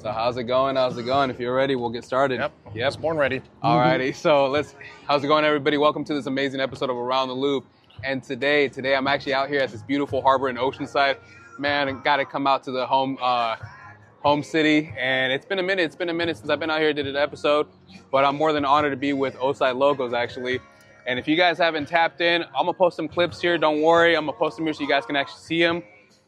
So how's it going? How's it going? If you're ready, we'll get started. Yep. Born ready. Alrighty. So how's it going, everybody? Welcome to this amazing episode of Around the Loop. And today I'm actually out here at this beautiful harbor in Oceanside. Man, I got to come out to the home city, and it's been a minute. It's been a minute since I've been out here and did an episode, but I'm more than honored to be with Oside Locos, actually. And if you guys haven't tapped in, I'm gonna post some clips here. Don't worry, I'm gonna post them here so you guys can actually see them.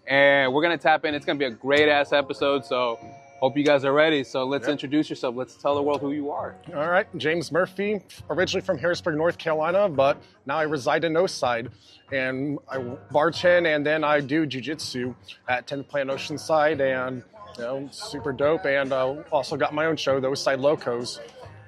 And we're gonna tap in. It's gonna be a great ass episode. So hope you guys are ready. So let's introduce yourself. Let's tell the world who you are. All right, James Murphy, originally from Harrisburg, North Carolina, but now I reside in Oside. And I bartend, and then I do jiu-jitsu at 10th Planet Oceanside, and super dope. And also got my own show, the Oside Locos,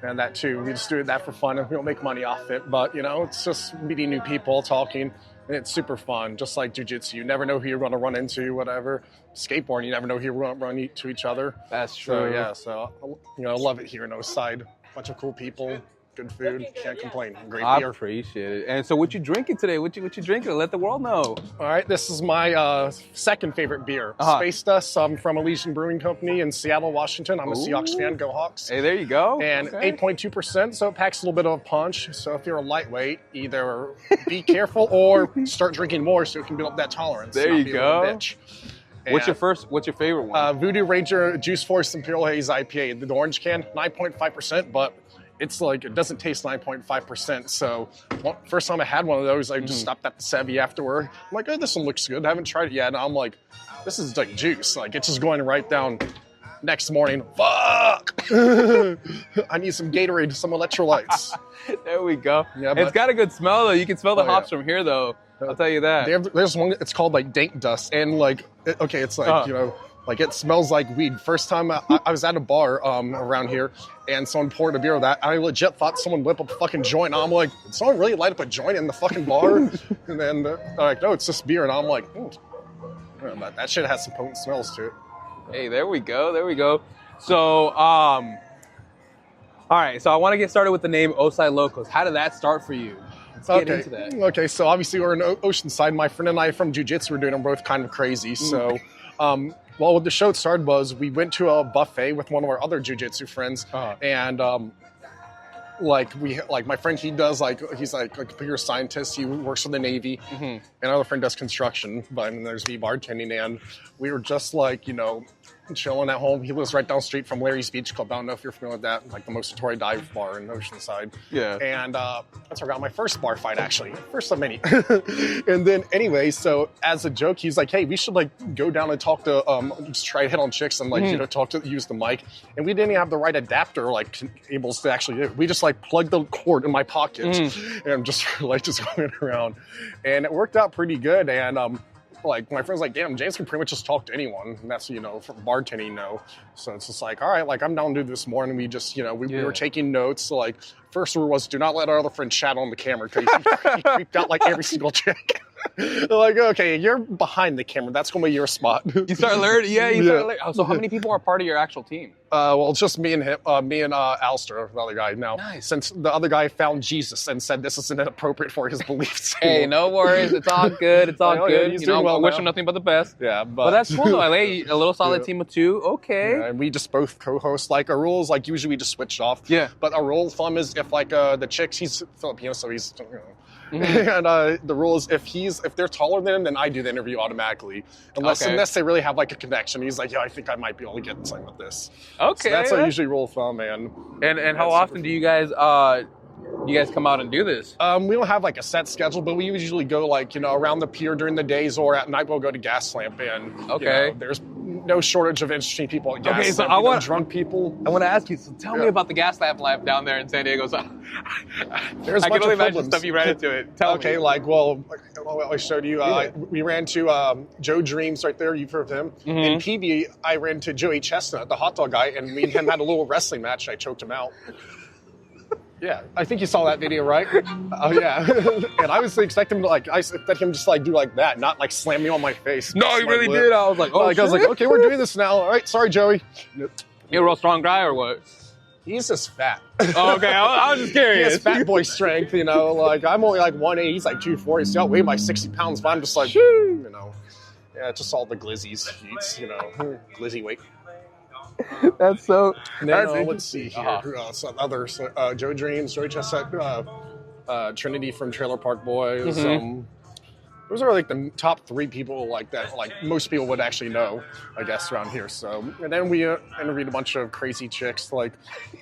and that too. We just do that for fun, and we don't make money off it. But it's just meeting new people, talking, and it's super fun. Just like jiu-jitsu, you never know who you're going to run into, whatever. Skateboarding, you never know who you're going to run into each other. That's true. So I love it here in Oside. Bunch of cool people. Good food, can't complain. Great beer. I appreciate it. And so what you drinking today? What you drinking? Let the world know. All right, this is my second favorite beer. Space Dust from Elysian Brewing Company in Seattle, Washington. I'm a Seahawks fan. Go Hawks. Hey, there you go. And 8.2%, so it packs a little bit of a punch. So if you're a lightweight, either be careful or start drinking more so you can build up that tolerance. There you go. Bitch. What's your favorite one? Voodoo Ranger Juice Force Imperial Haze IPA. The orange can, 9.5%, but it's like, it doesn't taste 9.5%. So first time I had one of those, I just stopped at the Sevy afterward. I'm like, oh, this one looks good. I haven't tried it yet. And I'm like, this is like juice. Like, it's just going right down. Next morning, fuck! I need some Gatorade, some electrolytes. There we go. Yeah, it's got a good smell, though. You can smell the hops from here, though. I'll tell you that. There's one, it's called like dank dust. And like, it's like, like it smells like weed. First time I was at a bar around here, and someone poured a beer with that. I legit thought someone lit up a fucking joint. And I'm like, did someone really light up a joint in the fucking bar? And then they're like, no, it's just beer. And I'm like, that shit has some potent smells to it. Hey, there we go. There we go. So, all right. So I want to get started with the name Oside Locos. How did that start for you? Let's get into that. Okay. So obviously we're in Oceanside. My friend and I from jiu-jitsu, we're doing them both kind of crazy. So, well, what the show started was we went to a buffet with one of our other jiu-jitsu friends, and my friend, he's like a computer scientist. He works for the Navy, and another friend does construction. But there's me bartending, and we were just like chilling at home. He lives right down the street from Larry's Beach Club. I don't know if you're familiar with that, like the most notorious dive bar in Oceanside. Yeah. And that's where I got my first bar fight, actually. First of many. And then anyway, so as a joke, he's like, hey, we should go down and talk to, just try to hit on chicks and use the mic. And we didn't even have the right adapter, cables to actually do it. We just plugged the cord in my pocket and just going around. And it worked out pretty good. And my friend's like, damn, James can pretty much just talk to anyone. And that's, from bartending, So it's just like, all right, I'm down to do this more. And we just, we were taking notes. So, first rule was do not let our other friend chat on the camera because he creeped out every single chick. Okay, you're behind the camera. That's going to be your spot. You start learning. Yeah, you start learning. So how many people are part of your actual team? Well, it's just me and him, Alistair, the other guy. Now, since the other guy found Jesus and said this isn't appropriate for his beliefs. Hey, no worries. It's all good. It's all good. He's doing well. I wish him nothing but the best. Yeah, but that's cool though. A little solid team of two. Okay. Yeah, and we just both co-host. Our rules, usually we just switch off. Yeah. But our rule of thumb is if the chicks, he's Filipino, so he's and the rule is if they're taller than him, then I do the interview automatically, unless they really have a connection. He's like, yeah, I think I might be able to get something with this. Okay, so that's our usually rule of thumb, man. And how often do you guys come out and do this? We don't have a set schedule, but we usually go around the pier during the days, or at night we'll go to Gas Lamp. And there's no shortage of interesting people at Gas Lamp. I want drunk people. I want to ask you. So tell me about the Gas Lamp life down there in San Diego. So there's I can only imagine stuff you ran into it. Tell me. I showed you. We ran to Joe Dreams right there. You've heard of him. In PB, I ran to Joey Chestnut, the hot dog guy, and me and him had a little wrestling match. I choked him out. Yeah, I think you saw that video, right? Oh, yeah. And I was expecting him to, I expected him just, do that, not, slam me on my face. No, he really did. I was like, oh, I was like, okay, we're doing this now. All right, sorry, Joey. You're a real strong guy or what? He's just fat. Oh, okay, I was just curious. He has fat boy strength, I'm only 180, he's 240, so I weigh by 60 pounds, but I'm just yeah, just all the glizzies he eats, glizzy weight. That's so. And then, That's let's see here. Uh-huh. Who else? Others. Joe Dreams, Joey Chestnut, Trinity from Trailer Park Boys. Those are like the top 3 people like that. Like most people would actually know, I guess, around here. So, and then we interviewed a bunch of crazy chicks. Like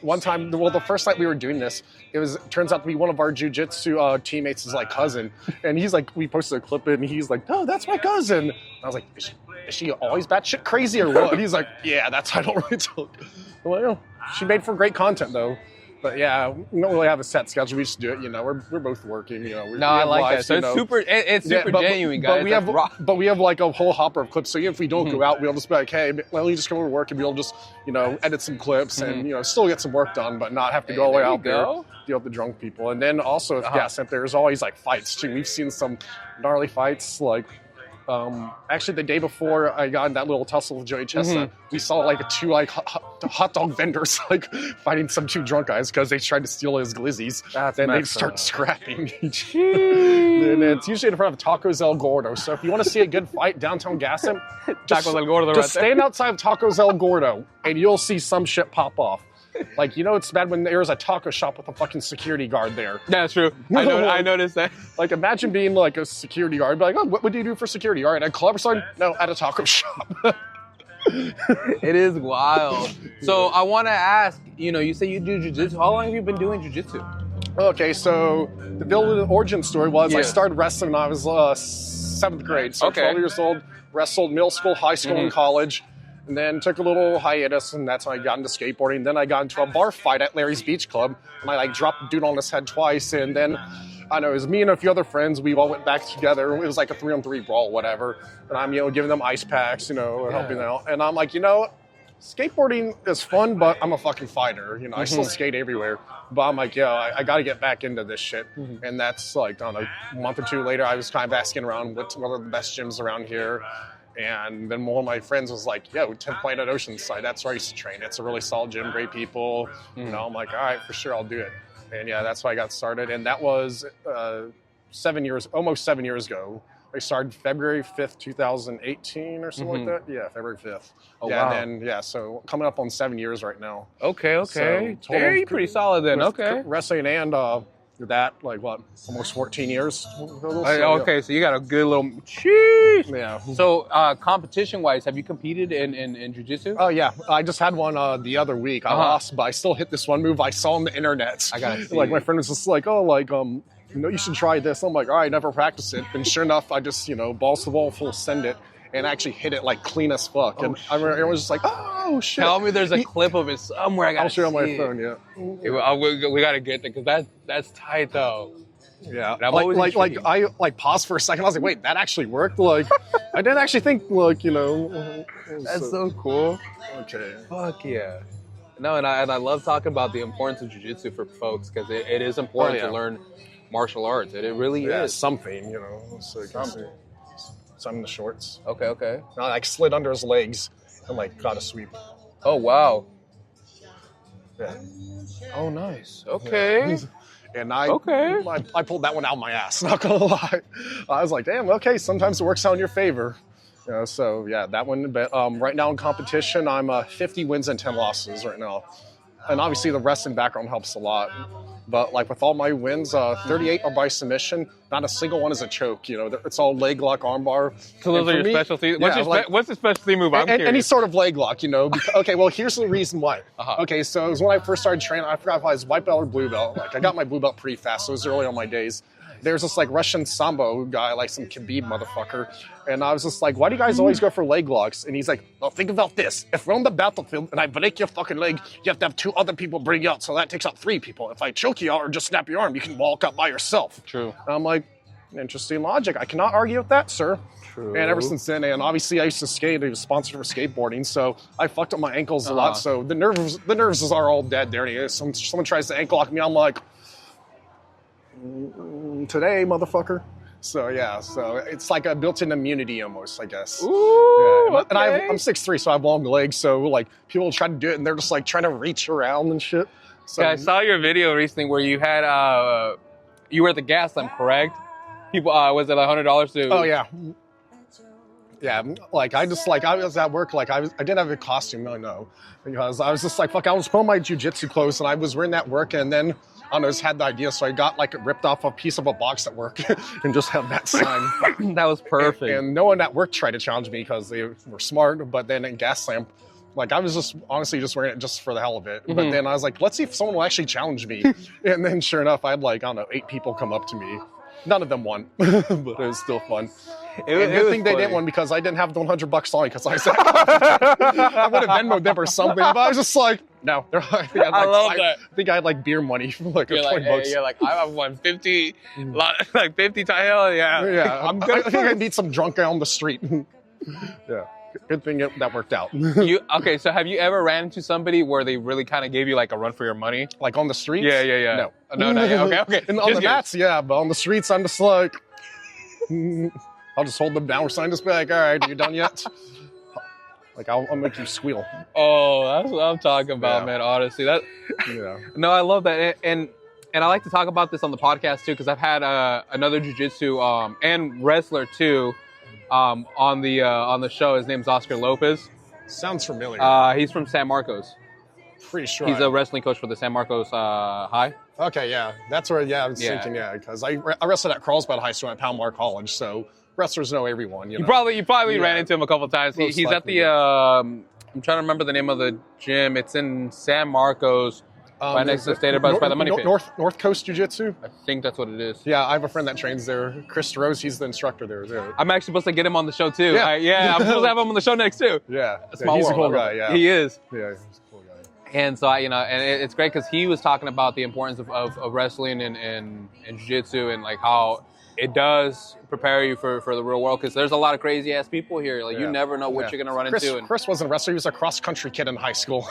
one time, well, the first night we were doing this, turns out to be one of our jujitsu teammates' like cousin, and he's like, we posted a clip and he's like, "Oh, that's my cousin." And I was like, "Is she always batshit crazy or what?" And he's like, "Yeah, that's how I don't really talk." Well, she made for great content though. But yeah, we don't really have a set schedule. We just do it, we're both working, we I like lives, that. So it's super genuine, guys. But we have like a whole hopper of clips. So even if we don't go out, we'll just be like, hey, let me just come over to work and we'll just, edit some clips and, still get some work done, but not have to go all the way out there, deal with the drunk people. And then also with gas up there's always like fights too. We've seen some gnarly fights, like, actually the day before I got in that little tussle with Joey Chestnut, we saw like 2 like hot dog vendors like fighting some 2 drunk guys because they tried to steal his glizzies. Then they start scrapping. And it's usually in front of Tacos El Gordo. So if you want to see a good fight downtown Gaston, just stand outside of Tacos El Gordo and you'll see some shit pop off. Like, it's bad when there's a taco shop with a fucking security guard there. Yeah, that's true. I noticed that. Like, imagine being like a security guard. Be like, oh, what would you do for security? All right, at a club or something? No, at a taco shop. It is wild. So I want to ask, you say you do jiu-jitsu. How long have you been doing jiu-jitsu? Okay, so the origin story was I started wrestling when I was 7th grade. So 12 years old, wrestled middle school, high school, and college. And then took a little hiatus, and that's when I got into skateboarding. Then I got into a bar fight at Larry's Beach Club, and I like dropped a dude on his head twice. And then, I don't know, it was me and a few other friends. We all went back together. It was like a 3-on-3 brawl, whatever. And I'm, giving them ice packs, helping out. And I'm like, skateboarding is fun, but I'm a fucking fighter. I still skate everywhere. But I'm like, I got to get back into this shit. And that's like, I don't know, a month or 2 later, I was kind of asking around what's one of the best gyms around here. And then one of my friends was like, 10th Planet Oceanside, that's where I used to train. It's a really solid gym, great people. I'm like, all right, for sure, I'll do it. And that's why I got started. And that was almost 7 years ago. I started February 5th, 2018 or something like that. Yeah, February 5th. Oh, wow. And then, so coming up on 7 years right now. Okay. So you're pretty solid then, okay. Wrestling and that, like what, almost 14 years. Okay, so you got a good little, jeez. Yeah. So competition-wise, have you competed in jiu-jitsu? Oh, yeah. I just had one the other week. I lost, but I still hit this one move I saw on the internet. I got it. Like, my friend was just like, you should try this. I'm like, all right, never practiced it. And sure enough, I just, balls to the wall, full send it. And actually hit it like clean as fuck. And I remember everyone was just like, oh, shit. Tell me there's a clip of it somewhere. I'll show you on my phone, yeah. We got to get there because that's tight, though. Yeah. I paused for a second. I was like, wait, that actually worked? Like, I didn't actually think, That's so cool. Okay. Fuck yeah. No, and I love talking about the importance of jiu-jitsu for folks because it is important to learn martial arts. It really is. Something, So some in the shorts. Okay. I like slid under his legs and like got a sweep. Oh wow. Yeah. Oh nice. Okay. Yeah. And I pulled that one out of my ass, not gonna lie. I was like, damn, okay, sometimes it works out in your favor. So yeah, that one. But right now in competition, I'm 50 wins and 10 losses right now. And obviously the wrestling background helps a lot. But like with all my wins, 38 are by submission. Not a single one is a choke. It's all leg lock, armbar. So those are your specialty. What's the specialty move? I'm curious. Any sort of leg lock. Okay, well here's the reason why. Okay, so it was when I first started training. I forgot if I was white belt or blue belt. Like I got my blue belt pretty fast. So it was early on my days. There's this like Russian Sambo guy, like some Khabib motherfucker. And I was just like, why do you guys always go for leg locks? And he's like, well, think about this. If we're on the battlefield and I break your fucking leg, you have to have 2 other people bring you out. So that takes out 3 people. If I choke you out or just snap your arm, you can walk out by yourself. True. And I'm like, interesting logic. I cannot argue with that, sir. True. And ever since then, and obviously I used to skate. I was sponsored for skateboarding. So I fucked up my ankles a lot. So the nerves are all dead there. And someone tries to ankle lock me, I'm like, today, motherfucker. So it's like a built-in immunity almost, I guess. Ooh, yeah. And I'm 6'3", so I have long legs. So like people try to do it, and they're just like trying to reach around and shit. So, yeah, I saw your video recently where you had you were at the gas lamp, correct? People was it $100 to? Oh yeah. Yeah, like I was at work, like I did have a costume, I know, because I was just like, fuck, I was putting my jujitsu clothes and I was wearing that work, and then I don't know, just had the idea, so I got like ripped off a piece of a box at work and just had that sign. That was perfect. And no one at work tried to challenge me because they were smart, but then in Gaslamp, like I was just honestly just wearing it just for the hell of it. Mm-hmm. But then I was like, let's see if someone will actually challenge me. And then sure enough, I had like, I don't know, 8 people come up to me. None of them won, but it was still fun. Good thing they didn't win because I didn't have the $100 on me because I said I would have Venmoed them or something. But I was just like, no. I think I had like beer money for like you're $20. Hey, you're like, I've won 50, like 50 times. Hell yeah. Yeah, I think I beat some drunk guy on the street. Yeah. Good thing that worked out. Okay, so have you ever ran into somebody where they really kind of gave you like a run for your money? Like on the streets? Yeah. No. No, yeah. Okay. And on the mats, yeah, but on the streets, I'm just like, I'll just hold them down or something, just be like, all right, are you done yet? Like, I'll make you squeal. Oh, that's what I'm talking about, man, honestly. No, I love that. And I like to talk about this on the podcast, too, because I've had another jiu-jitsu and wrestler, too, on the show. His name's Oside Locos. Sounds familiar. He's from San Marcos. Pretty sure. He's a wrestling coach for the San Marcos High. Okay, yeah. That's where, I was thinking, because I wrestled at Carlsbad High School at Palomar College, so wrestlers know everyone. You probably ran into him a couple of times. He's at the, I'm trying to remember the name of the gym. It's in San Marcos. Right next to the State of Buzz by the Money Pit. North Coast Jiu-Jitsu? I think that's what it is. Yeah, I have a friend that trains there. Chris Rose, he's the instructor there. I'm actually supposed to get him on the show, too. Yeah, I'm supposed to have him on the show next, too. Yeah. He's a cool guy, yeah. He is. Yeah, he's a cool guy. And so, and it's great because he was talking about the importance of wrestling and jiu-jitsu and, like, how it does prepare you for the real world because there's a lot of crazy-ass people here. Like, you never know what you're going to run into. Chris wasn't a wrestler. He was a cross-country kid in high school.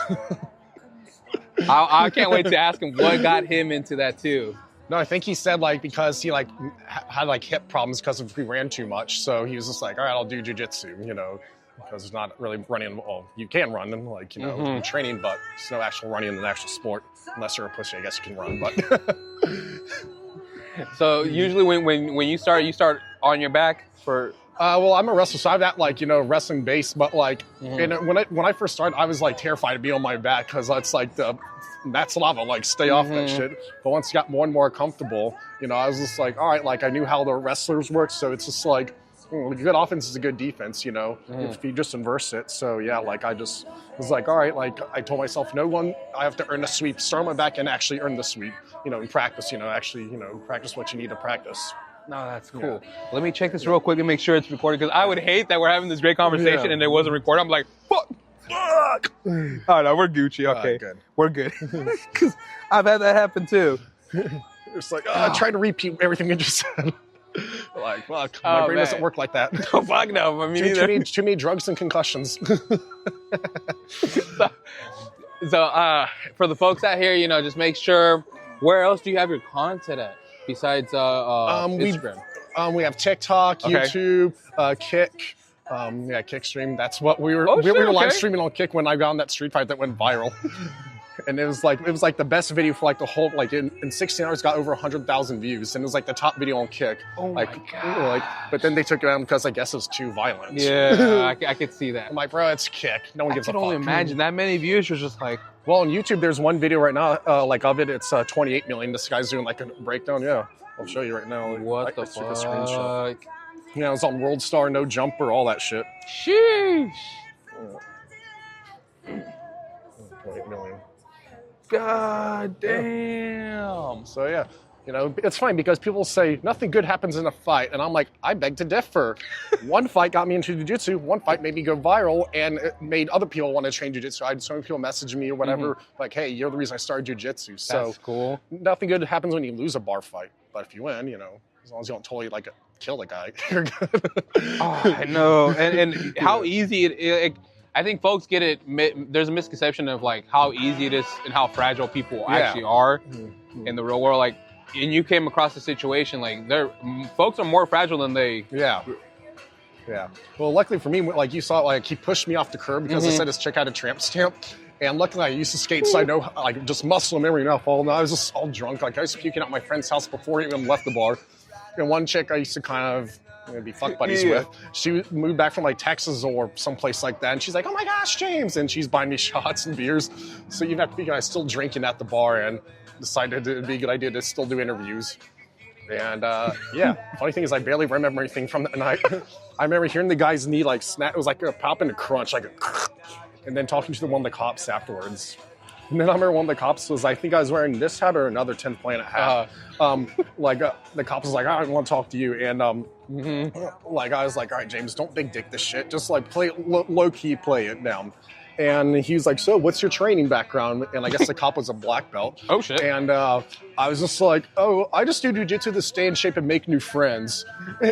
I can't wait to ask him what got him into that too. No, I think he said like because he like had like hip problems because he ran too much. So he was just like, all right, I'll do jiu-jitsu, because it's not really running. Well, you can run and like training, but it's no actual running in an actual sport unless you're a pussy. I guess you can run, but. So usually when you start on your back for. Well, I'm a wrestler, so I'm at like wrestling base, but like and when I first started, I was like terrified to be on my back because that's like that's lava, like stay off that shit. But once I got more and more comfortable, I was just like, all right, like I knew how the wrestlers work, so it's just like good offense is a good defense, if you just inverse it. So yeah, like I just was like, all right, like I told myself, I have to earn the sweep, start on my back and actually earn the sweep, in practice, practice what you need to practice. No, that's cool. Yeah. Let me check this real quick and make sure it's recorded because I would hate that we're having this great conversation and it wasn't recorded. I'm like, fuck. Oh, no, we're Gucci. Okay, good. We're good. Because I've had that happen too. It's like, I tried to repeat everything you just said. Like, fuck, my brain doesn't work like that. Oh, fuck no. I mean, too many drugs and concussions. So, for the folks out here, just make sure, where else do you have your content at? Besides Instagram? We have TikTok, YouTube, Kick. Kickstream. That's what we were. We were live streaming on Kick when I got on that street fight that went viral. And it was like the best video for like the whole, like in 16 hours got over 100,000 views. And it was like the top video on Kick. Oh my God. But then they took it down because I guess it was too violent. Yeah, I could see that. I'm like, bro, it's Kick. No one gives a fuck. I can only imagine that many views was just like. Well, on YouTube, there's one video right now, of it. It's 28 million. This guy's doing like a breakdown. Yeah, I'll show you right now. What the fuck? A screenshot. Yeah, it's on World Star, no jumper, all that shit. Sheesh. 28 million. God damn. So yeah, it's funny because people say nothing good happens in a fight, and I'm like, I beg to differ. One fight got me into jiu-jitsu, one fight made me go viral, and it made other people want to train jiu-jitsu. I had so many people message me or whatever, like, hey, you're the reason I started jiu-jitsu. So that's cool. Nothing good happens when you lose a bar fight, but if you win, as long as you don't totally like kill the guy, you're good. Oh, I know, and how easy it. I think folks get it. There's a misconception of like how easy it is and how fragile people actually are in the real world. Like, and you came across a situation like folks are more fragile than they. Yeah. Well, luckily for me, like you saw, like he pushed me off the curb because I said his chick had a tramp stamp. And luckily I used to skate, so I know like just muscle memory now. And I was just all drunk. Like I was puking at my friend's house before he even left the bar. And one chick I used to kind of gonna be fuck buddies with. She moved back from like Texas or someplace like that, and she's like, "Oh my gosh, James!" And she's buying me shots and beers. So you have to be still drinking at the bar, and decided it'd be a good idea to still do interviews. And funny thing is, I barely remember anything from that night. I remember hearing the guy's knee like snap. It was like a pop and a crunch, like and then talking to one of the cops afterwards. And then I remember one of the cops was, I think I was wearing this hat or another 10th Planet hat. The cop was like, I want to talk to you. And I was like, all right, James, don't big dick this shit. Just like play low key, play it down. And he was like, so what's your training background? And I guess the cop was a black belt. Oh, shit. And I was just like, oh, I just do jujitsu to stay in shape and make new friends.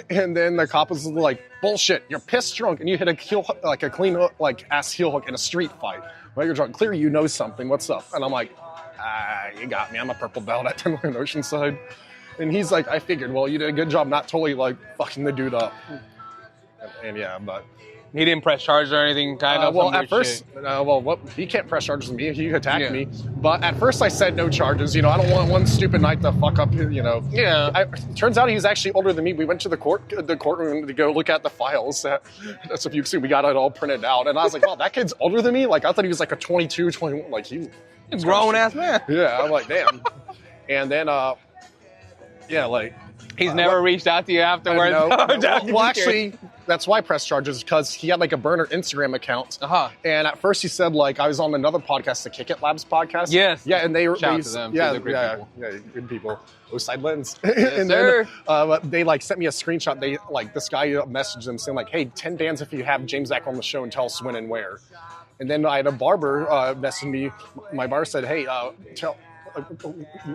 And then the cop was like, bullshit, you're pissed drunk and you hit a heel, like a clean hook, like ass heel hook in a street fight. Well, you're drunk. Clearly you know something. What's up? And I'm like, you got me. I'm a purple belt at 10 Oceanside. And he's like, I figured, well, you did a good job not totally like fucking the dude up. And but... He didn't press charges or anything, kind of? Well, at first, he can't press charges with me. He attacked me. But at first I said no charges. I don't want one stupid night to fuck up, Yeah. Turns out he's actually older than me. We went to the courtroom to go look at the files. That's if you see, we got it all printed out. And I was like, wow, that kid's older than me? Like, I thought he was like a 22, 21. Like, he's a grown-ass man. Yeah, I'm like, damn. And then, he's never reached out to you afterwards? No. Well, actually, that's why I pressed charges, because he had like a burner Instagram account. And at first he said like I was on another podcast, the Kick It Labs podcast. Yes. Yeah, and they were shout out to them. They're great people. Yeah, good people. Oside Lens. Yes, and sir. then they like sent me a screenshot. They like this guy messaged them saying like, hey, 10 bands if you have James back on the show and tell us when and where. And then I had a barber message me. My barber said, hey,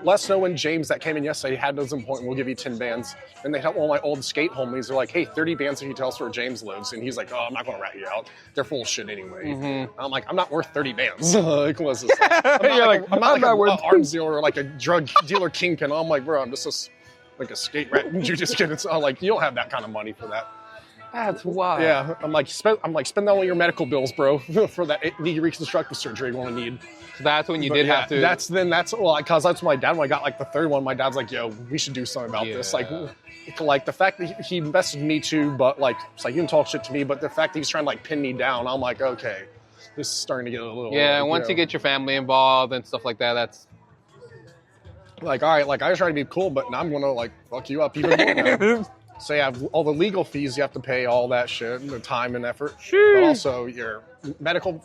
let us know when James that came in yesterday had those appointment. We'll give you 10 bands. And they help all my old skate homies. They're like, hey, 30 bands if you tell us where James lives. And he's like, oh, I'm not going to rat you out. They're full of shit anyway. Mm-hmm. I'm like, I'm not worth 30 bands. I'm not worth arms dealer or like a drug dealer kingpin. I'm like, bro, I'm just like a skate rat. You just kidding. So I'm like, you don't have that kind of money for that. That's wild. Yeah, I'm like, spend all your medical bills, bro, for that knee reconstructive surgery you're gonna need. So that's when you have to. That's because that's my dad. When I got like the third one, my dad's like, yo, we should do something about this. Like the fact that he invested in me too, but like it's like you can talk shit to me, but the fact that he's trying to like pin me down, I'm like, okay, this is starting to get a little. Yeah, once you get your family involved and stuff like that, that's. Like, all right, like I was trying to be cool, but now I'm gonna like fuck you up even more now. So you have all the legal fees you have to pay, all that shit, the time and effort. But also your medical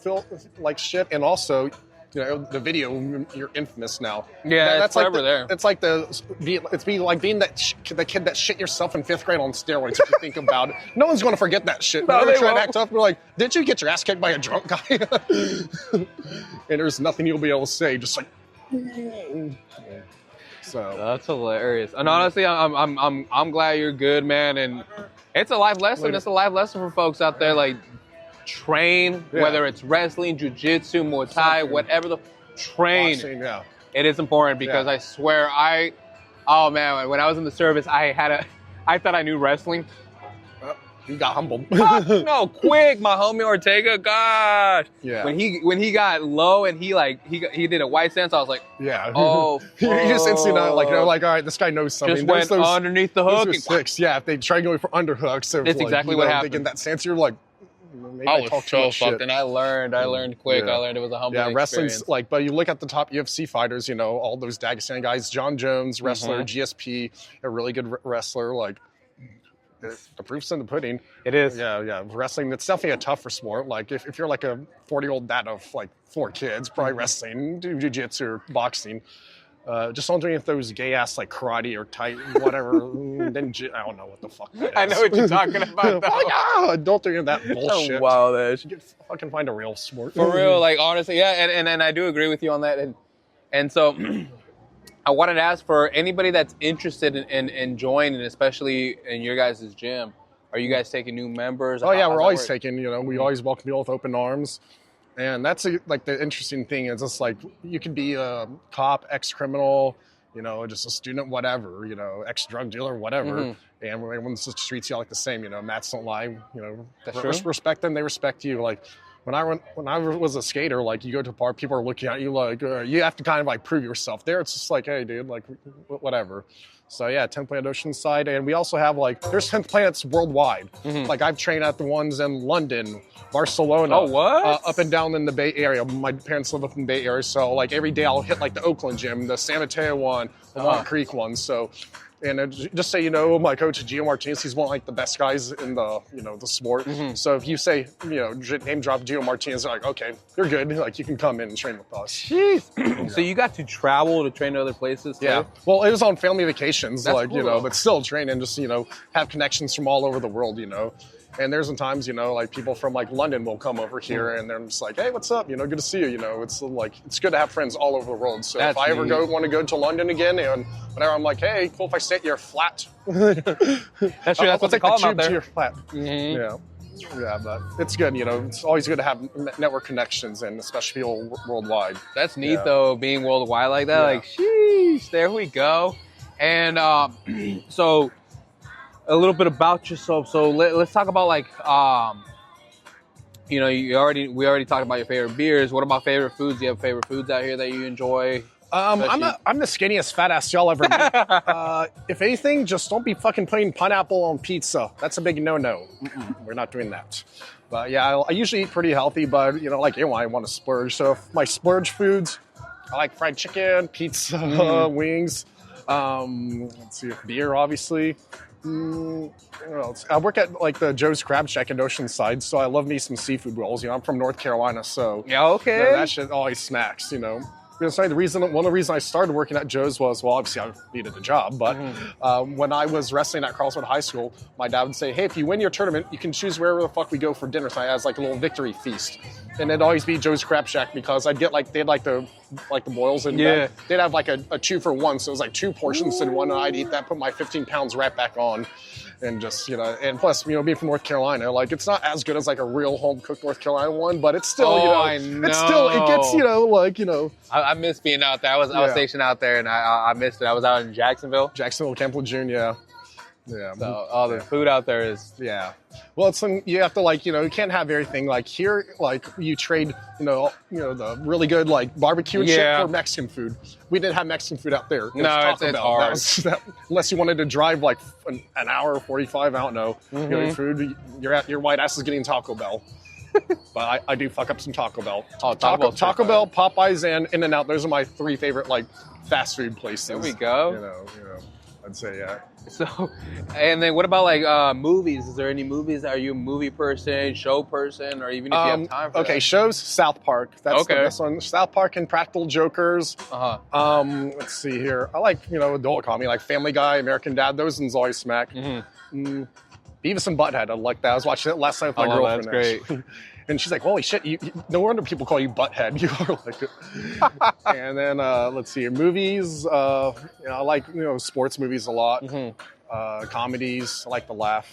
like shit, and also the video. You're infamous now. Yeah, that's like forever there. It's like like being the kid that shit yourself in 5th grade on steroids. If you think about it, no one's going to forget that shit. No, they try to act tough. We're like, did you get your ass kicked by a drunk guy? And there's nothing you'll be able to say. Just like. So that's hilarious. And honestly, I'm glad you're good, man. And it's a life lesson. It's a life lesson for folks out there. Like, train, whether it's wrestling, jiu-jitsu, Muay Thai, whatever train. Boxing, it is important because I swear oh man, when I was in the service, I thought I knew wrestling. You got humbled. No, quick, my homie Ortega, gosh. Yeah. When he got low and he did a white stance, I was like, oh, you just instantly like all right, this guy knows something. Just went underneath the hook. Yeah, if they try going for underhooks, so that's exactly what happened. Thinking that stance, you're like, maybe I was so fucked, and I learned quick. Yeah. I learned it was a humbling wrestling's experience. like, but you look at the top UFC fighters, all those Dagestan guys, John Jones, wrestler, GSP, a really good wrestler, like. The proof's in the pudding. It is. Yeah. Wrestling, it's definitely a tougher sport. Like, if you're like a 40-year-old dad of like 4 kids, probably wrestling, do jiu-jitsu or boxing. Just don't do any of those gay-ass like karate or tight, whatever. Then I don't know what the fuck that is. I know what you're talking about, though. Don't do any of that bullshit. Wow, that you fucking find a real sport. For real, like, honestly, yeah, and I do agree with you on that. And so... I wanted to ask for anybody that's interested in joining, especially in your guys' gym. Are you guys taking new members? Oh, yeah, we're always taking, we always welcome people with open arms. And that's like the interesting thing is it's like you could be a cop, ex-criminal, just a student, whatever, ex-drug dealer, whatever. And everyone just treats you all like the same, mats don't lie, respect them, they respect you. Like, when I was a skater, like you go to a bar, people are looking at you like you have to kind of like prove yourself. There, it's just like, hey, dude, like whatever. So yeah, 10th Planet Oceanside, and we also have like there's 10th planets worldwide. Like I've trained at the ones in London, Barcelona, Oh, what? up and down in the Bay Area. My parents live up in the Bay Area, so like every day I'll hit like the Oakland gym, the San Mateo one, the Walnut Creek one. So, and just so you know, my coach Gio Martinez, he's one of like the best guys in the the sport. So if you say name drop Gio Martinez, they're like, okay, you're good. Like you can come in and train with us. Jeez. So you got to travel to train to other places too? Yeah. Well, it was on family vacations, That's like, cool. but still training, just, have connections from all over the world, And there's sometimes, like people from like London will come over here and they're just like, hey, what's up? Good to see you. It's like, it's good to have friends all over the world. So That's if I ever neat. want to go to London again and whenever I'm like, hey, cool if I stay at your flat. That's true. That's I'll what they take call the them out tube to there. your flat. Yeah. Yeah, but it's good, it's always good to have network connections and especially people worldwide. That's neat though, being worldwide like that. Yeah. Like, sheesh, there we go. And so a little bit about yourself. So let's talk about like, we already talked about your favorite beers. What about favorite foods? Do you have favorite foods out here that you enjoy? I'm the skinniest fat ass y'all ever met. If anything, just don't be fucking putting pineapple on pizza. That's a big no-no. We're not doing that. But yeah, I usually eat pretty healthy, but like anyone, I want to splurge. So if my splurge foods, I like fried chicken, pizza, wings. Let's see, beer, obviously. What else? I work at like the Joe's Crab Shack in Oceanside, so I love me some seafood rolls. I'm from North Carolina, so Yeah, okay. that shit always smacks. One of the reasons I started working at Joe's was, well, obviously I needed a job, but when I was wrestling at Carlsbad High School, my dad would say, hey, if you win your tournament, you can choose wherever the fuck we go for dinner tonight as like a little victory feast. And it'd always be Joe's Crab Shack because I'd get they had like the boils and Yeah. they'd have like a 2-for-1, so it was like 2 portions in one, and I'd eat that, put my 15 pounds right back on. And just, and plus, being from North Carolina, like, it's not as good as, like, a real home-cooked North Carolina one, but it's still, I know. it's still, it gets, I miss being out there. I was stationed out there, and I missed it. I was out in Jacksonville. Jacksonville, Camp Lejeune, yeah. Yeah. So, the food out there is... Yeah. Well, you have to, you can't have everything. Like, here, you trade, the really good, barbecue and shit for Mexican food. We didn't have Mexican food out there. No, it's hard. Unless you wanted to drive, an hour or 45, I don't know, food, your white ass is getting Taco Bell. But I do fuck up some Taco Bell. Oh, Taco Bell, Popeyes, and In-N-Out. Those are my 3 favorite, fast food places. There we go. I'd say, yeah. So, and then what about movies? Is there any movies? Are you a movie person, show person, or even if you have time for that? Shows, South Park. That's Okay. the best one. South Park and Practical Jokers. Let's see here. I like, adult comedy, like Family Guy, American Dad. Those ones always smack. Beavis and Butthead, I like that. I was watching it last night with my girlfriend. That's great. actually. And she's like, holy shit, no wonder people call you Butthead. You are like it. And then, let's see, movies. I like, sports movies a lot. Comedies, I like to laugh.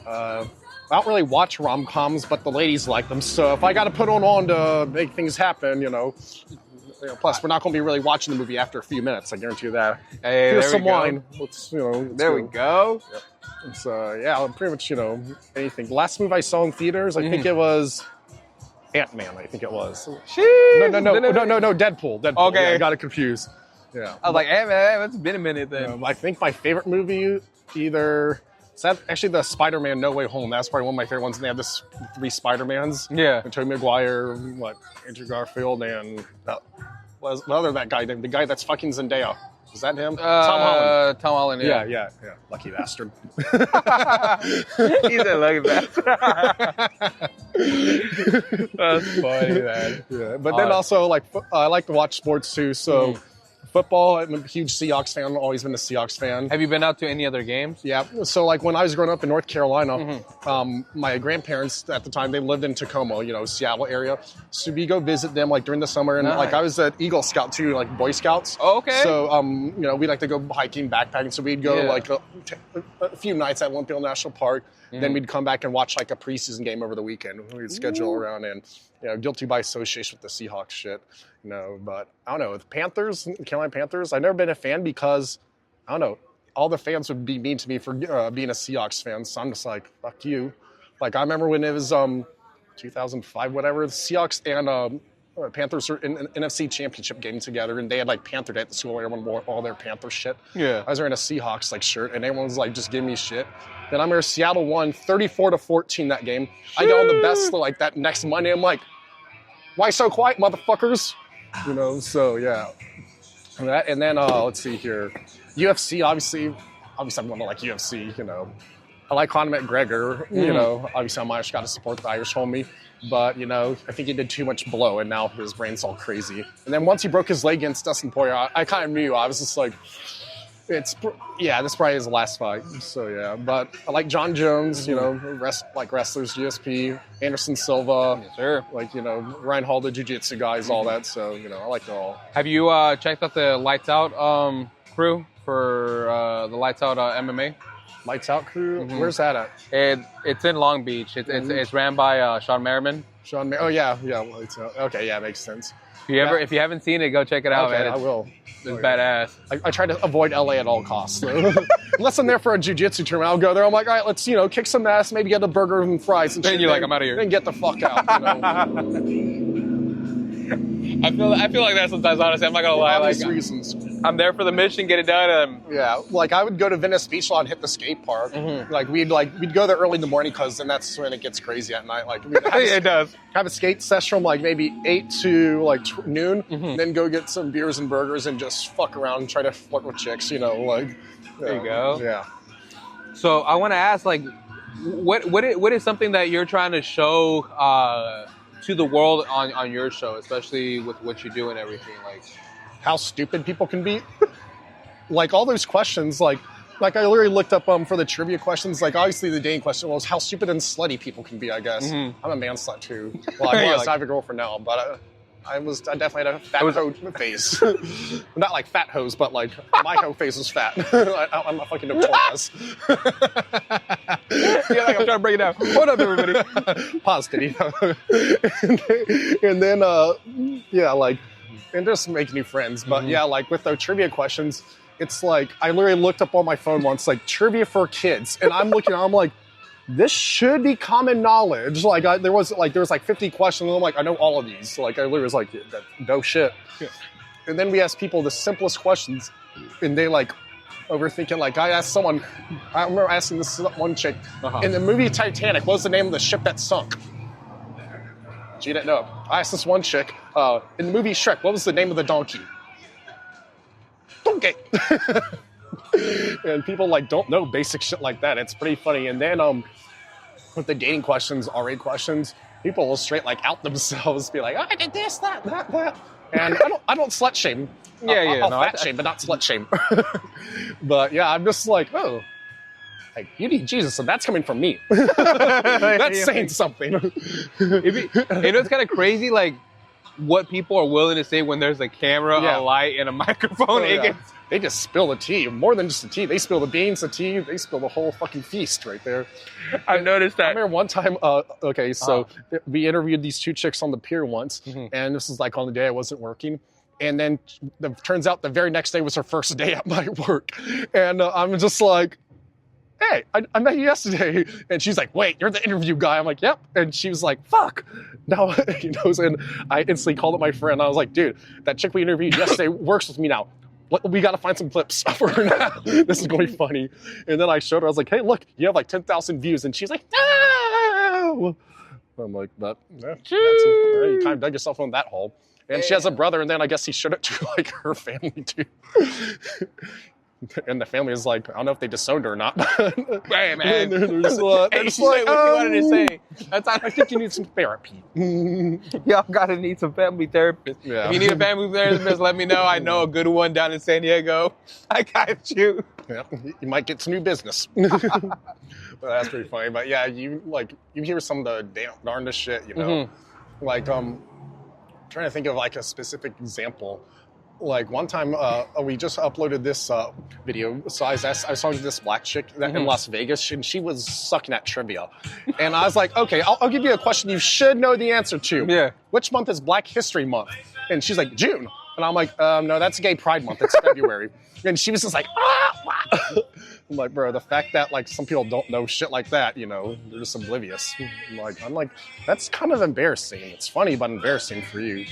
I don't really watch rom-coms, but the ladies like them. So if I got to put on to make things happen, plus we're not going to be really watching the movie after a few minutes. I guarantee you that. Hey, Here's there some we go. wine. Let's There we go. Yep. It's, pretty much, anything. The last movie I saw in theaters, I think it was Ant-Man, I think it was. Sheesh. No, Deadpool. Okay. Yeah, I got it confused. Yeah. I was like, hey man, it's been a minute then. I think my favorite movie, actually the Spider-Man No Way Home. That's probably one of my favorite ones. And they have this 3 Spider-Mans. Yeah. And Tobey Maguire, Andrew Garfield, and that guy, the guy that's fucking Zendaya. Is that him? Tom Holland. Tom Holland, yeah. Yeah. Lucky bastard. He's a lucky bastard. That's funny, man. Yeah, but then also, I like to watch sports too. So, football, I'm a huge Seahawks fan. Always been a Seahawks fan. Have you been out to any other games? Yeah. So, when I was growing up in North Carolina, my grandparents at the time, they lived in Tacoma, Seattle area. So we go visit them during the summer, and Nice. I was an Eagle Scout too, Boy Scouts. Oh, okay. So we like to go hiking, backpacking. So we'd go Yeah. a few nights at Olympia National Park. Then we'd come back and watch a preseason game over the weekend. We'd schedule around and guilty by association with the Seahawks shit. But I don't know, with Panthers, Carolina Panthers, I've never been a fan because I don't know, all the fans would be mean to me for being a Seahawks fan. So I'm just like, fuck you. I remember when it was 2005, whatever, the Seahawks and Panthers were in an NFC Championship game together, and they had like Panther Day at the school. Everyone wore all their Panther shit. Yeah. I was wearing a Seahawks like shirt, and everyone was like just giving me shit. Then I'm here. Seattle won 34-14 that game. I got on the best like that next Monday. I'm like, why so quiet, motherfuckers? You know. So yeah. And then let's see here, UFC. Obviously I'm going to like UFC. You know, I like Conor McGregor. You know, obviously I'm Irish, got to support the Irish homie. But, you know, I think he did too much blow, and now his brain's all crazy. And then once he broke his leg against Dustin Poirier, I kind of knew. I was just like, this probably is the last fight. So, yeah. But I like John Jones, you know, like wrestlers, GSP, Anderson Silva. Yes, sir. Like, you know, Ryan Hall, the jiu-jitsu guys, all that. So, you know, I like them all. Have you checked out the Lights Out crew for the Lights Out MMA? Lights Out crew? Where's that at? It's in Long Beach. It's ran by Sean Merriman. Oh, yeah. Lights Out. Okay, yeah, makes sense. If you haven't seen it, go check it out, okay, man. I will. It's badass. I try to avoid LA at all costs. Unless I'm there for a jiu-jitsu tournament, I'll go there. I'm like, all right, let's, you know, kick some ass, maybe get a burger and fries. And then you're like, I'm out of here. Then get the fuck out, you know? I feel like that sometimes, honestly. I'm not going to lie. Obvious reasons. I'm there for the mission, get it done. Yeah, like I would go to Venice Beach Lawn and hit the skate park. Like we'd go there early in the morning because then that's when it gets crazy at night. Like it does. Have a skate session from like maybe 8 to like noon, then go get some beers and burgers and just fuck around and try to flirt with chicks. You know, like there you go. Yeah. So I want to ask, like, what is something that you're trying to show to the world on your show, especially with what you do and everything, like? How stupid people can be. Like all those questions, like I literally looked up for the trivia questions. Like obviously the dating question was how stupid and slutty people can be. I guess I'm a man slut too. Well, I have a girlfriend now, but I definitely had a fat hoe face. Not like fat hose, but like my hoe face was fat. I'm not fucking notorious. Yeah, like I'm trying to break it down. What up, everybody? Pause, Diddy. And then yeah, like. And just make new friends. But yeah, like with the trivia questions, it's like, I literally looked up on my phone once, like trivia for kids. And I'm like, this should be common knowledge. Like there was like 50 questions. And I'm like, I know all of these. Like I literally was like, no shit. Yeah. And then we asked people the simplest questions and they like overthinking. Like I asked someone, I remember asking this one chick, in the movie Titanic, what was the name of the ship that sunk? She didn't know. I asked this one chick, in the movie Shrek, what was the name of the donkey? Donkey. And people like don't know basic shit like that. It's pretty funny. And then with the dating questions, RA questions, people will straight like out themselves, be like, oh, I did this, that. And I don't slut shame. I'll fat shame, but not slut shame. But yeah, I'm just like, oh. Like, you need Jesus, and that's coming from me. That's saying something. You know, it's kind of crazy, like, what people are willing to say when there's a camera, a light, and a microphone. They just spill the tea. More than just the tea. They spill the beans, the tea. They spill the whole fucking feast right there. I've noticed that. I remember one time, we interviewed these two chicks on the pier once, and this is like on the day I wasn't working. And then turns out the very next day was her first day at my work. And I'm just like, hey, I met you yesterday. And she's like, wait, you're the interview guy. I'm like, yep. And she was like, fuck. Now, and I instantly called up my friend. I was like, dude, that chick we interviewed yesterday works with me now. We got to find some clips for her now. This is going to be funny. And then I showed her, I was like, hey, look, you have like 10,000 views. And she's like, no. I'm like, but you kind of dug yourself in that hole. And she has a brother, and then I guess he showed it to like her family too. And the family is like, I don't know if they disowned her or not. Hey, man. They're just like, what you wanted to say. I think you need some therapy. Y'all gotta need some family therapists. Yeah. If you need a family therapist, let me know. I know a good one down in San Diego. I got you. Yeah, you might get some new business. But that's pretty funny. But yeah, you hear some of the darndest shit, you know. Like trying to think of like a specific example. Like one time, we just uploaded this video. So I saw this black chick in Las Vegas, and she was sucking at trivia. And I was like, okay, I'll give you a question you should know the answer to. Yeah. Which month is Black History Month? And she's like, June. And I'm like, no, that's Gay Pride Month. It's February. And she was just like, I'm I'm like, bro, the fact that like some people don't know shit like that, you know, they're just oblivious. I'm like, that's kind of embarrassing. It's funny, but embarrassing for you.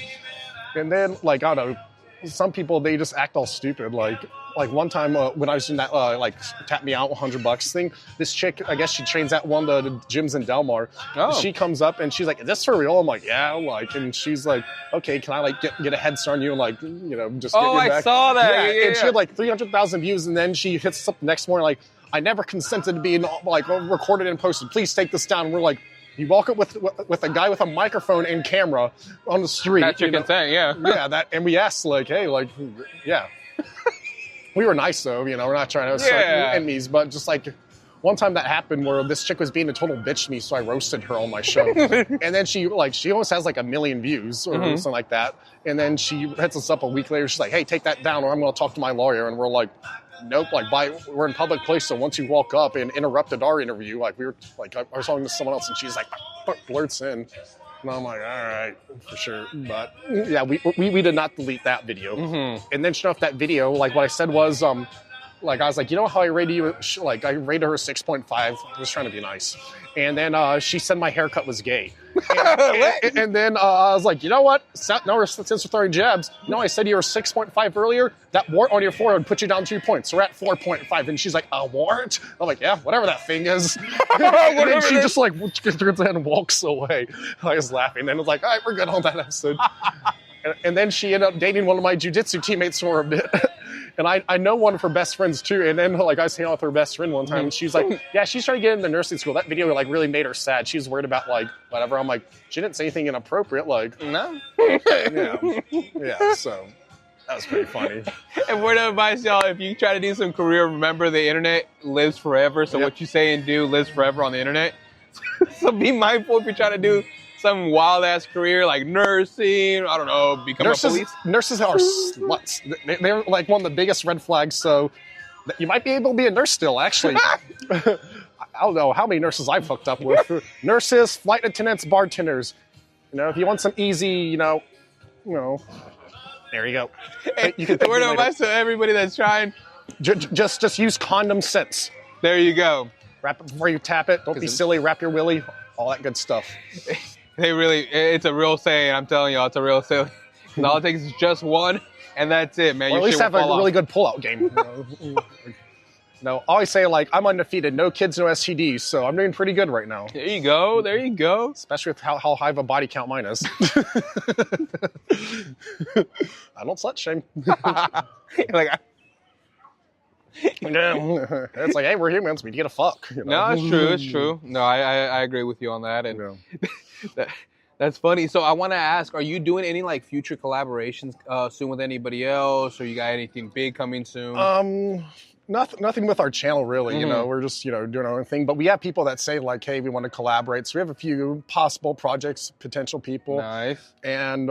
And then, like, I don't know, some people, they just act all stupid. Like one time when I was in that, like, tap me out $100 thing, this chick, I guess she trains at one of the gyms in Del Mar. Oh. She comes up and she's like, is this for real? I'm like, yeah. Like, and she's like, okay, can I, like, get a head start on you and, like, you know, just get your back? I saw that. Yeah. And she had, like, 300,000 views, and then she hits us up the next morning, like, I never consented to being, like, recorded and posted. Please take this down. And we're like, you walk up with a guy with a microphone and camera on the street. That's your consent, yeah. Yeah, and we asked, like, hey, like, yeah. We were nice, though, you know, we're not trying to start enemies, but just, like, one time that happened where this chick was being a total bitch to me, so I roasted her on my show. And then she almost has, like, 1 million views or something like that. And then she hits us up a week later. She's like, hey, take that down or I'm going to talk to my lawyer. And we're like, nope, like, we're in public place, so once you walk up and interrupted our interview, like, we were, like, I was talking to someone else, and she's like, blurts in. And I'm like, all right, for sure. But, yeah, we did not delete that video. And then, sure enough, that video, like, what I said was, like, I was like, you know how I rated you? Like, I rated her 6.5. I was trying to be nice. And then she said my haircut was gay. And then I was like, you know what? No, since we're throwing jabs, you know, I said you were 6.5 earlier. That wart on your forehead put you down 2 points. So we're at 4.5. And she's like, a wart? I'm like, yeah, whatever that thing is. And then she just, like, turns around and walks away. I was laughing. And it was like, all right, we're good on that episode. And then she ended up dating one of my jiu-jitsu teammates for a bit. And I know one of her best friends, too. And then, like, I was hanging out with her best friend one time, and she's like, yeah, she's trying to get into nursing school. That video, like, really made her sad. She was worried about, like, whatever. I'm like, she didn't say anything inappropriate. Like, No. yeah, so that was pretty funny. And word of advice, y'all, if you try to do some career, remember the internet lives forever. So what you say and do lives forever on the internet. So be mindful if you're trying to do some wild-ass career like nursing, I don't know, become a police. Nurses are sluts. They're like one of the biggest red flags, so you might be able to be a nurse still, actually. I don't know how many nurses I've hooked up with. Nurses, flight attendants, bartenders. You know, if you want some easy, you know, there you go. Hey, you can word of advice to everybody that's trying. Just use condom sense. There you go. Wrap it before you tap it. Don't be silly. Wrap your willy. All that good stuff. It's a real saying. I'm telling y'all, it's a real saying. All it takes is just one, and that's it, man. Or at least have a really good pull-out game. No, I always say, like, I'm undefeated. No kids, no STDs, so I'm doing pretty good right now. There you go. There you go. Especially with how high of a body count mine is. I don't slut shame. Like, it's like, hey, we're humans. We get a fuck. You know? No, it's true. It's true. No, I agree with you on that. And that's funny. So I want to ask, are you doing any like future collaborations soon with anybody else, or you got anything big coming soon? Nothing with our channel really. You know, we're just doing our own thing. But we have people that say like, hey, we want to collaborate. So we have a few possible projects, potential people. Nice. And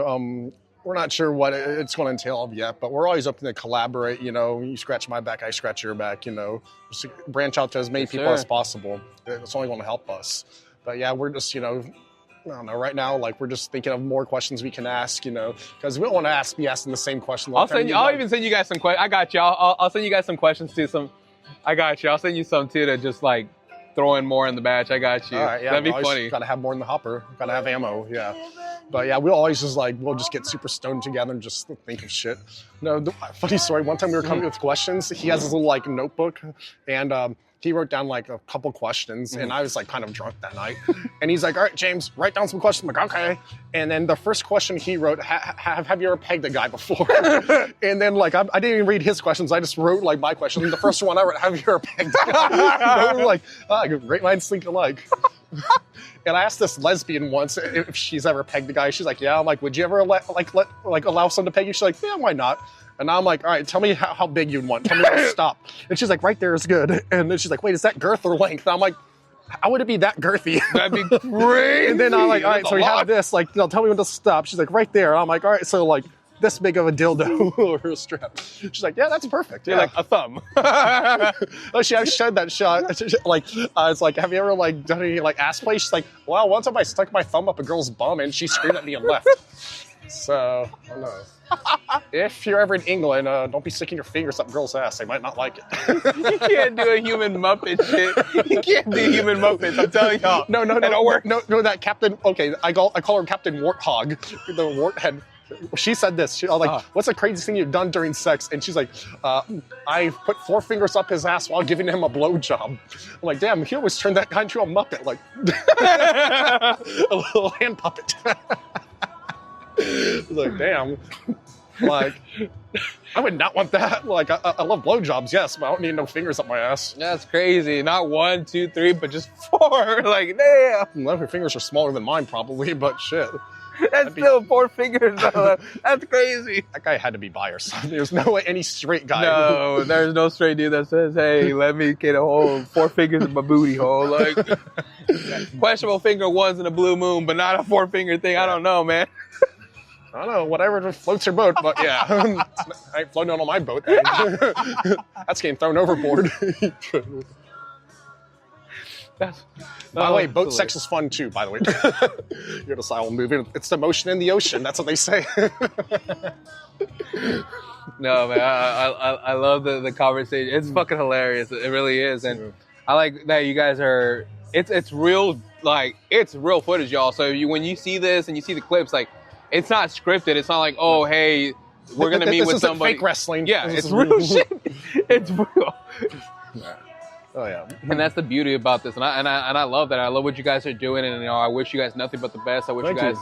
we're not sure what it's going to entail yet, but we're always open to collaborate. You know, you scratch my back, I scratch your back. You know, just branch out to as many people as possible. It's only going to help us. But yeah, we're just, I don't know. Right now, like, we're just thinking of more questions we can ask. Because we don't want to be asking the same question. I'll even send you guys some questions. I got you. I'll send you guys some questions too. I got you. I'll send you some too to just like throw in more in the batch. I got you. All right, yeah, that'd be funny. Got to have more in the hopper. Got to have ammo. Yeah. But yeah, we'll always we'll just get super stoned together and just think of shit. No, funny story. One time we were coming with questions. He has his little like notebook, and he wrote down like a couple questions, and I was like kind of drunk that night. And he's like, all right, James, write down some questions. I'm like, okay. And then the first question he wrote, have you ever pegged a guy before? And then like, I didn't even read his questions. I just wrote like my question. And the first one I wrote, have you ever pegged a guy? We're like, great minds think alike. And I asked this lesbian once if she's ever pegged a guy. She's like, yeah. I'm like, would you ever allow someone to peg you? She's like, yeah, why not? And I'm like, all right, tell me how big you'd want. Tell me where to stop. And she's like, right there is good. And then she's like, wait, is that girth or length? And I'm like, how would it be that girthy? That'd be crazy. And then I'm like, all right, so we have this. Like, tell me when to stop. She's like, right there. And I'm like, all right, so like this big of a dildo or a strap. She's like, yeah, that's perfect. Yeah. You're like a thumb. Oh, I showed that shot. Like, I was like, have you ever like done any like ass play? She's like, well, one time I stuck my thumb up a girl's bum and she screamed at me and left. So, I don't know. If you're ever in England, don't be sticking your fingers up girls' ass. They might not like it. You can't do a human Muppet shit. You can't do human Muppets. I'm telling y'all. No, It don't work. no, that Captain, okay, I call her Captain Warthog, the warthead. She said this. She was like, what's the craziest thing you've done during sex? And she's like, I put 4 fingers up his ass while giving him a blowjob. I'm like, damn, he always turned that guy into a Muppet, like a little hand puppet. Like, damn. Like, I would not want that. Like, I love blowjobs, yes, but I don't need no fingers up my ass. That's crazy. Not 1, 2, 3, but just 4. Like, damn. Well, her fingers are smaller than mine, probably, but shit. That's still 4 fingers, though. That's crazy. That guy had to be bi or something. There's no way any straight guy. No, there's no straight dude that says, hey, let me get a hole, 4 fingers in my booty hole. Like, questionable finger ones in a blue moon, but not a 4-finger thing. I don't know, man. I don't know, whatever floats your boat, but yeah. I ain't floating on my boat. That's getting thrown overboard. By the way, boat sex is fun too, by the way. You're the silent movie. It's the motion in the ocean. That's what they say. No, man, I love the conversation. It's fucking hilarious. It really is. And I like that you guys are, it's real, like, it's real footage, y'all. So when you see this and you see the clips, like, it's not scripted. It's not like, oh, hey, we're going to meet with somebody. This isn't fake wrestling. Yeah, it's real shit. It's real. Oh, yeah. And that's the beauty about this. And I love that. I love what you guys are doing. And, you know, I wish you guys nothing but the best. I wish you guys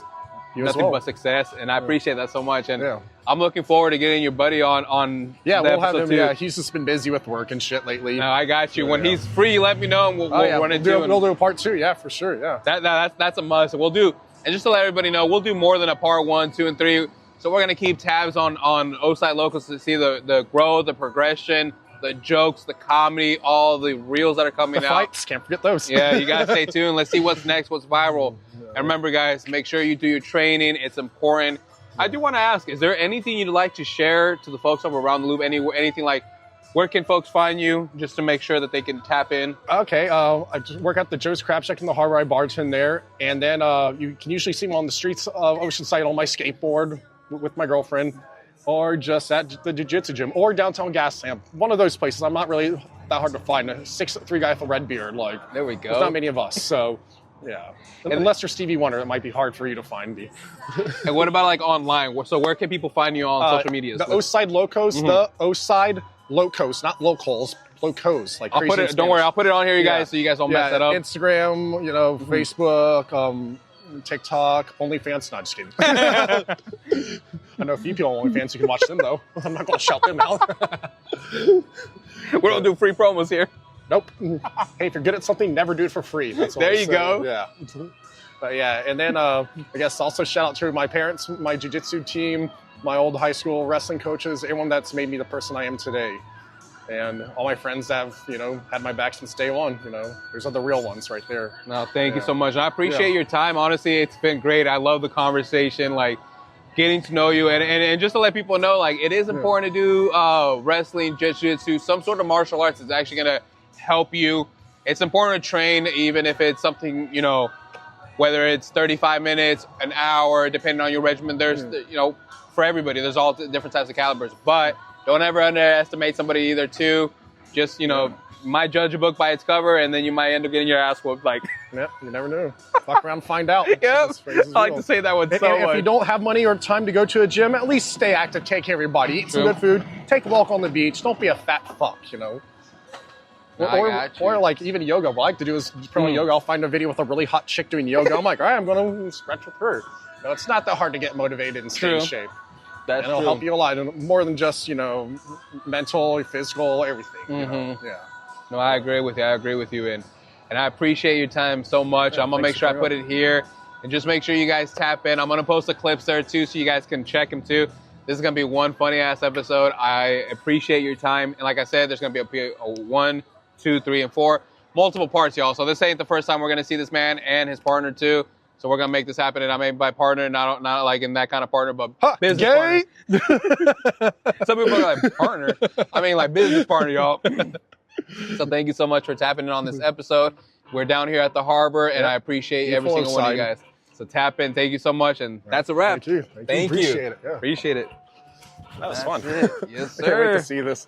nothing but success. And I appreciate that so much. And I'm looking forward to getting your buddy on yeah, the we'll have him. too. Yeah, he's just been busy with work and shit lately. No, I got you. When he's free, let me know and we'll run into him. We'll do a part 2, yeah, for sure, yeah. That's a must. We'll do. And just to let everybody know, we'll do more than a part 1, 2, and 3. So we're going to keep tabs on Oside Locos to see the growth, the progression, the jokes, the comedy, all the reels that are coming out. The fights, can't forget those. Yeah, you got to stay tuned. Let's see what's next, what's viral. And remember, guys, make sure you do your training. It's important. I do want to ask, is there anything you'd like to share to the folks over around the loop? Anything like, where can folks find you just to make sure that they can tap in? Okay, I just work at the Joe's Crab Shack in the Harbor. I bartend there. And then you can usually see me on the streets of Oceanside on my skateboard with my girlfriend, or just at the jiu-jitsu gym, or downtown gas lamp. One of those places. I'm not really that hard to find. A 6'3" guy with a red beard. Like, there we go. There's not many of us, so yeah. Unless you're Stevie Wonder, it might be hard for you to find me. And what about like online? So where can people find you on social media? The Oside Locos, the Oside Locos, not locals, Locos. Like, crazy. Don't worry, I'll put it on here, you guys, so you guys don't mess that up. Instagram, Facebook, TikTok, OnlyFans. No, just kidding. I know a few people on OnlyFans. You can watch them though. I'm not going to shout them out. We don't do free promos here. Nope. Hey, if you're good at something, never do it for free. That's what there you go. Yeah. But yeah, and then I guess also shout out to my parents, my jiu-jitsu team, my old high school wrestling coaches, everyone that's made me the person I am today. And all my friends that have, had my back since day one. Those are the real ones right there. No, thank you so much. I appreciate your time. Honestly, it's been great. I love the conversation, like getting to know you. And just to let people know, like, it is important to do wrestling, jiu-jitsu, some sort of martial arts is actually going to help you. It's important to train, even if it's something, whether it's 35 minutes, an hour, depending on your regimen. There's, for everybody, there's all different types of calibers. But don't ever underestimate somebody either, too. Just, might judge a book by its cover, and then you might end up getting your ass whooped. Like, yep, you never know. Fuck around and find out. Yep. I like to say that one so much. If you don't have money or time to go to a gym, at least stay active, take care of your body, eat some good food, take a walk on the beach. Don't be a fat fuck, Or like even yoga. What I like to do is put on yoga. I'll find a video with a really hot chick doing yoga. I'm like, all right, I'm going to stretch with her. No, it's not that hard to get motivated and stay in shape. That's and it'll help you a lot, and more than just mental, physical, everything. Yeah. No, I agree with you, and I appreciate your time so much. I'm gonna make sure I put it here, and just make sure you guys tap in. I'm gonna post the clips there too, so you guys can check them too. This is gonna be one funny ass episode. I appreciate your time, and like I said, there's gonna be a 1, 2, 3, and 4, multiple parts, y'all. So this ain't the first time we're gonna see this man and his partner too. So we're gonna make this happen, and I mean by partner, not like in that kind of partner, but business partner. Some people are like partner. I mean like business partner, y'all. So thank you so much for tapping in on this episode. We're down here at the harbor, and I appreciate every single one of you guys. So tap in. Thank you so much, and that's a wrap. Thank you. Thank you. Appreciate it. Yeah. Appreciate it. That was fun. Yes, I can't wait sir. to see this.